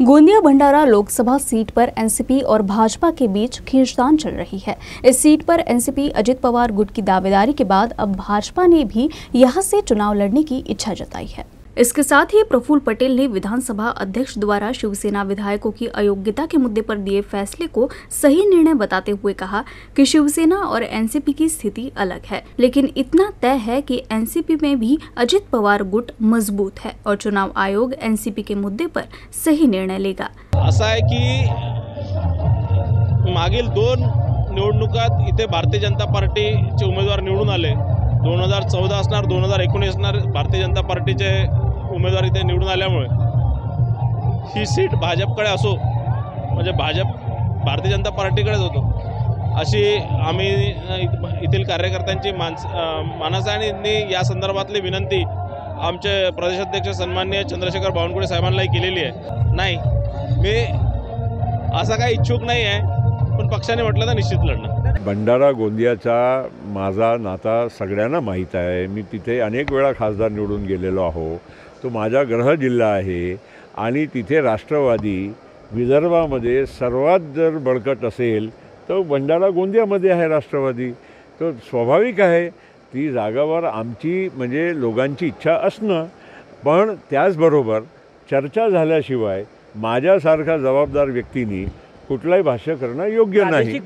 Gondia Bhandara Lok Sabha seat पर NCP और भाजपा के beach खींचतान चल रही है। इस सीट पर एनसीपी अजित पवार गुट की दावेदारी के बाद अब भाजपा ने भी यहां से चुनाव लड़ने की इच्छा जताई है। इसके साथ ही प्रफुल्ल पटेल ने विधानसभा अध्यक्ष द्वारा शिवसेना विधायकों की अयोग्यता के मुद्दे पर दिए फैसले को सही निर्णय बताते हुए कहा कि शिवसेना और एनसीपी की स्थिति अलग है, लेकिन इतना तय है कि एनसीपी में भी अजित पवार गुट मजबूत है और चुनाव आयोग एनसीपी के मुद्दे पर सही निर्णय लेगा। असं आहे की मागील 2 निवडणुकात इथे भारतीय जनता पार्टीचे उमेदवार निवडून आले। 2014 असणार, 2019 असणार, भारतीय जनता पार्टीचे उमेदवार इथे निवडून आल्यामुळे ही सीट भाजपकडे असो, म्हणजे भारतीय जनता पार्टीकडेच होतो अशी आम्ही इथील कार्यकर्त्यांची मानस आहे आणि या संदर्भातली विनंती आमचे प्रदेशाध्यक्ष सन्माननीय चंद्रशेखर बावनकुळे साहेबांनाही केलेली आहे। नाही, मी असा काही इच्छुक नाही आहे, पण पक्षाने म्हटलं तर निश्चित लढणार। भंडारा गोंदियाचा माझा नाता सगळ्यांना माहीत आहे। मी तिथे अनेक वेळा खासदार निवडून गेलेलो आहो। तो माझा गृह जिल्हा आहे आणि तिथे राष्ट्रवादी विदर्भामध्ये सर्वात जर बळकट असेल तर भंडारा गोंदियामध्ये आहे राष्ट्रवादी। तो स्वाभाविक आहे ती जागावर आमची म्हणजे लोकांची इच्छा असणं, पण त्याचबरोबर चर्चा झाल्याशिवाय माझ्यासारखा जबाबदार व्यक्तींनी कुठलाही भाष्य करणं योग्य नाही।